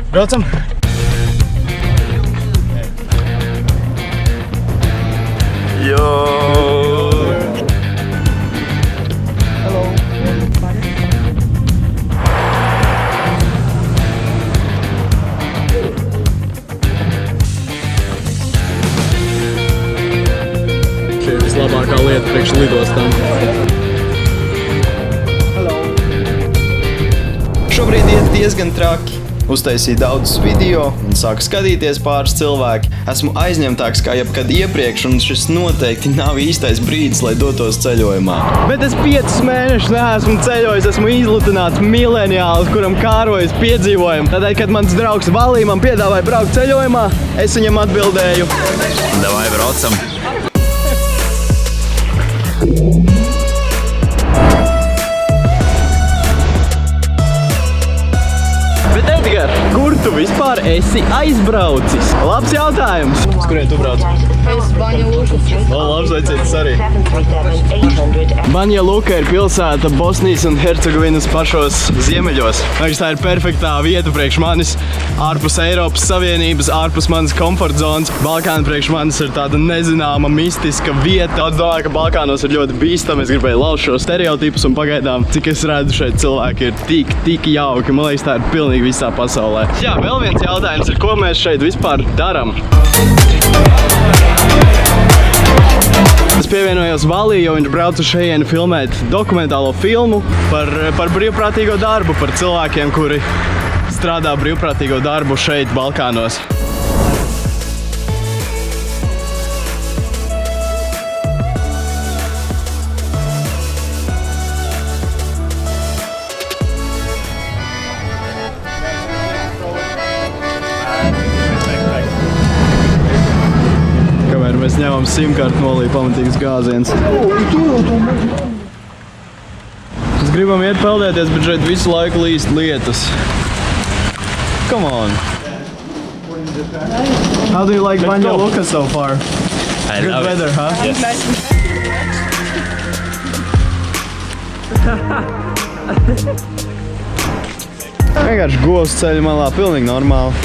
Braucam! Šī ir vislabākā lieta priekš lidostām. Šobrīd iet diezgan traki. Uztaisīju daudzus video un sāku skatīties pāris cilvēki. Esmu aizņemtāks kā jebkad iepriekš, un šis noteikti nav īstais brīdis, lai dotos ceļojumā. Bet es 5 mēnešus neesmu ceļojis, esmu izlutināts mileniāls, kuram kārojas piedzīvojumi. Tādēļ, kad mans draugs Valī man piedāvāja braukt ceļojumā, es viņam atbildēju. Davai, braucam! Bet Edgar, kur tu vispār esi aizbraucis? Labs jautājums. Uz kurien tu brauc? Es Baņa Lukas. Labs veicietis arī. Baņa Luka ir pilsēta Bosnijas un Hercegovinas pašos ziemeļos. Tā ir perfektā vieta priekš manis, ārpus Eiropas Savienības, ārpus manas komforta zonas. Balkāni priekš manis ir tāda nezināma, mistiska vieta. Daudz domāju, ka Balkānos ir ļoti bīstami. Es gribēju lauzt šos stereotipus un pagaidām, cik es redzu šeit cilvēki ir tik jauki. Man liekas, tā ir pilnīgi visā pasaulē. Jā, vēl viens jautājums ir, ko mēs šeit vispār daram? Es pievienojos Valī, jo viņš brauca šejieni filmēt dokumentālo filmu par brīvprātīgo darbu, par cilvēkiem, kuri strādā brīvprātīgo darbu šeit, Balkānos. Mēs ņemam simkartu nolīja pamatīgas gāziens. Mēs gribam iet peldēties, bet šeit visu laiku līst lietas. Come on! How do you like Baņa Luka so far? Good weather, huh? Yes. Vienkārši govs ceļu malā, pilnīgi normāli.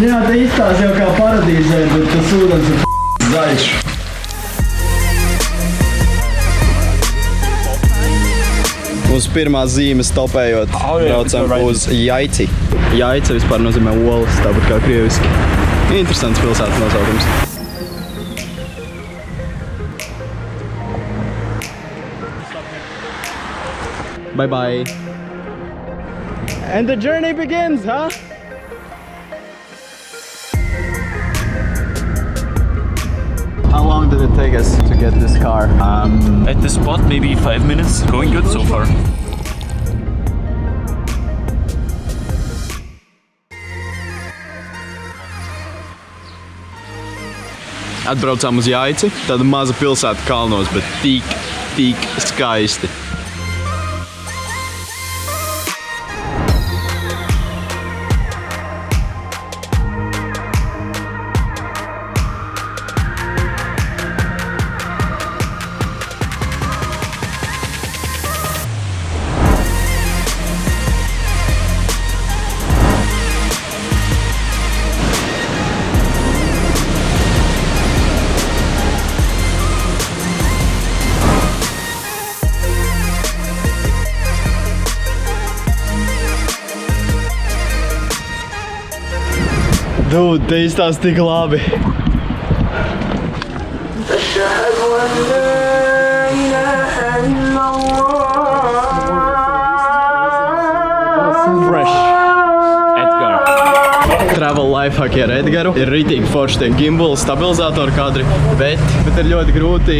Jā, te izstās jau kā paradīzē, bet tas ūdens ir zaļš. Uz pirmās zīmes topējot, braucam uz Jaici. Jaica vispār nozīmē olas, tāpat kā krieviski. Interesants pilsētas nosaukums. Bye bye. And the journey begins, huh? How long did it take us to get this car? At the spot, maybe 5 minutes. Going good so far. Atbraucām uz Jaici, tāda maza pilsēta kalnos, bet tik skaisti. Dude, te izstās tik labi. Fresh. Edgar. Travel lifehack ar Edgaru. Ir ritīgi forši tie gimbal stabilizātori kadri, bet ir ļoti grūti.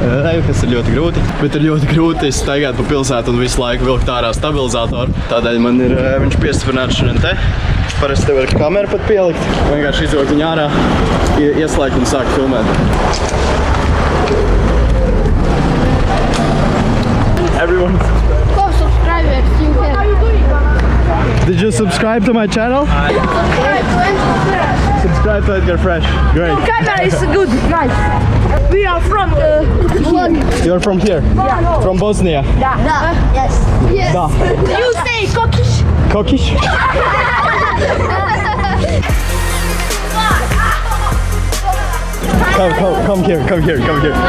Kas ir ļoti grūti, bet ir ļoti grūti staigāt pa pilsētu un visu laiku vilkt ārā stabilizātoru. Tādēļ man ir viņš piestiprināts šodien te. Parasti tev ir kamera pat pielikt. Vienkārši izvilkt viņu ārā, ieslēgt un sākt filmēt. Everyone. Go subscribers, you can. How you doing? Did you subscribe to my channel? Subscribe to Edgar. Subscribe to Edgar Fresh. Great. Camera is good, nice. We are from Bosnia. You're from here? Yeah. From Bosnia? Da. Yes. Yes. Da. You say Kokish. Kokish? Come here.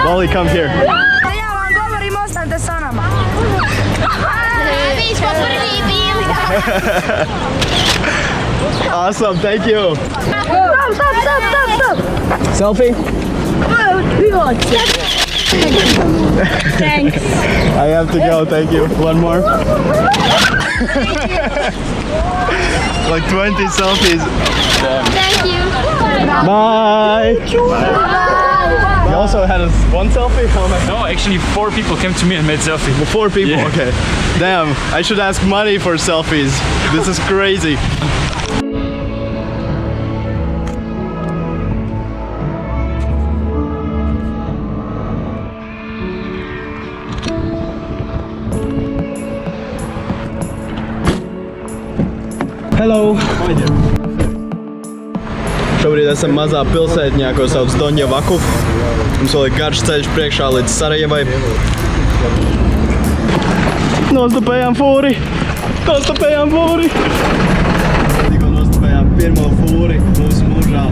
Wally, come here. Ja vam govorim, ostanite sa nama. Mi smo prvi bili. Awesome, thank you. Stop. Selfie? Thanks. I have to go, thank you. One more. Like 20 selfies. Thank you. Bye. You also had one selfie? How many? No, actually 4 people came to me and made selfie. 4 people, Yeah. okay. Damn, I should ask money for selfies. This is crazy. Hello. Šobrīd esam mazā pilsētņā, ko sauc Donja Vaku. Mums vēl ir garš ceļš priekšā līdz Sarajevai. Nostapējām fūri! Tikko nostapējām pirmo fūri mūsu mūžā.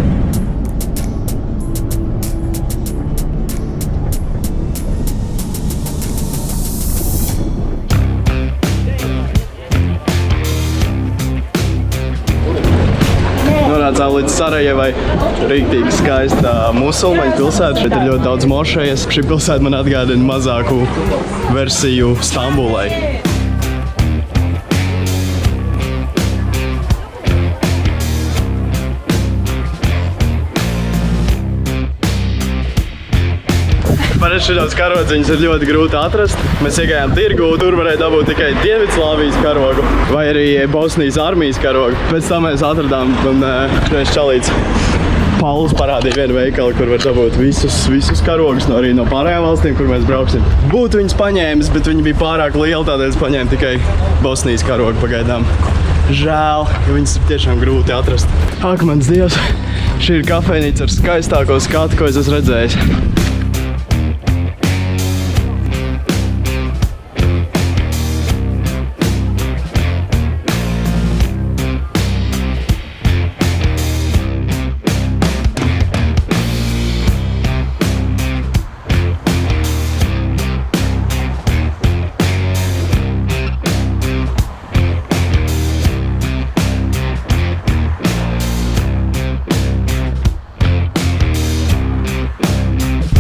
Nonācām līdz Sarajevai. Rīktīgi skaista musulmaņu pilsēta. Šeit ir ļoti daudz mošejas. Šī pilsēta man atgādina mazāku versiju Stambulai. Parasti šādas karodziņas ir ļoti grūti atrast. Mēs iegājām tirgu, tur varēja dabūt tikai Dienvidslāvijas karogu vai arī Bosnijas armijas karogu. Pēc tam mēs atradām un šeit čalīts Pauls parādīja vienu veikalu, kur var dabūt visus karogus arī no pārējām valstīm, kur mēs brauksim. Būtu viņus paņēmis, bet viņi bija pārāk lieli, tādēļ es paņēmu tikai Bosnijas karogu pagaidām. Žēl, jo viņas ir tiešām grūti atrast. Ak, mans Dievs, šī ir kafejnīca ar skaistāko skatu, ko es esmu redzējis.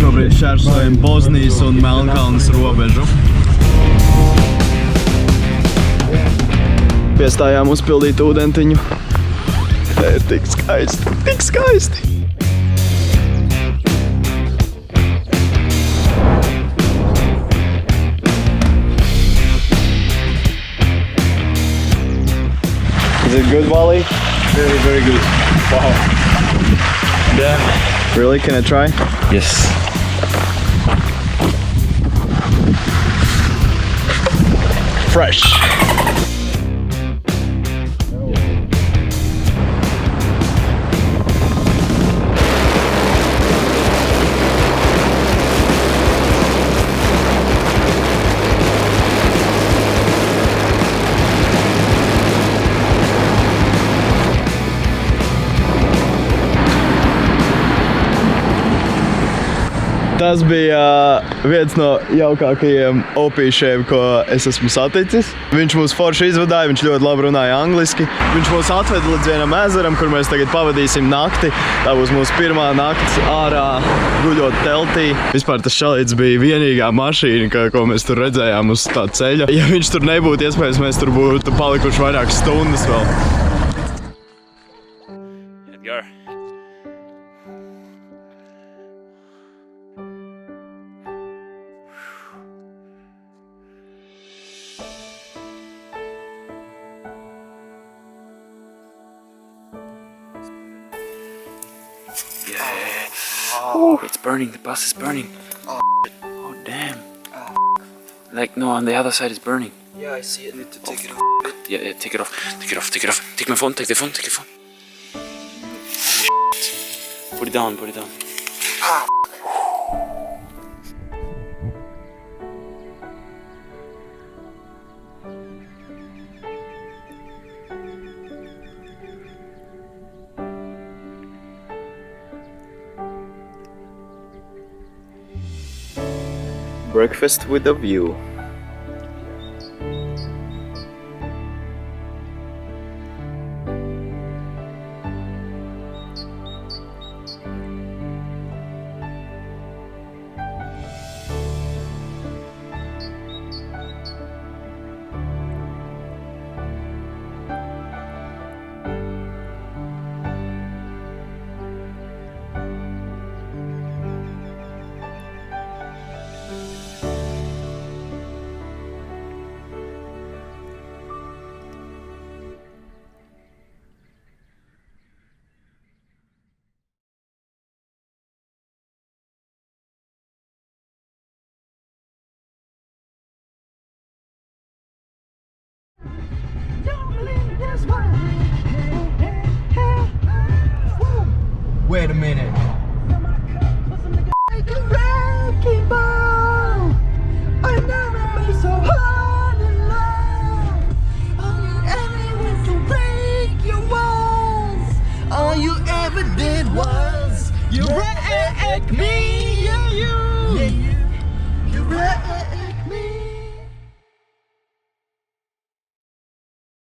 Šobrīd šķērsojam Bosnijas un Melnkalnes robežu. Piestājām uzpildīt ūdentiņu. Tā ir tik skaisti, tik skaisti! Is it good, Wally? Very, very good. Wow. Yeah. Really? Can I try? Yes. Fresh. Tas bija viens no jaukākajiem opīšiem, ko es esmu saticis. Viņš mūs forši izvadāja, viņš ļoti labi runāja angliski. Viņš mūs atveda līdz vienam ezeram, kur mēs tagad pavadīsim nakti. Tā būs mūsu pirmā nakts ārā guļot teltī. Vispār tas čalīts bija vienīgā mašīna, ko mēs tur redzējām uz tā ceļa. Ja viņš tur nebūtu, iespējams, mēs tur būtu palikuši vairākas stundas vēl. Edgar. Yeah. Oh, it's burning. The bus is burning. Oh, damn. Like, no, on the other side it's burning. Yeah, I see it. Need to take it off. Yeah, take it off. Take it off. Take it off. Take my phone. Take the phone. Take the phone. Put it down. Put it down. Breakfast with a view. Wait a minute. All you ever did was you wreck me, yeah, you wreck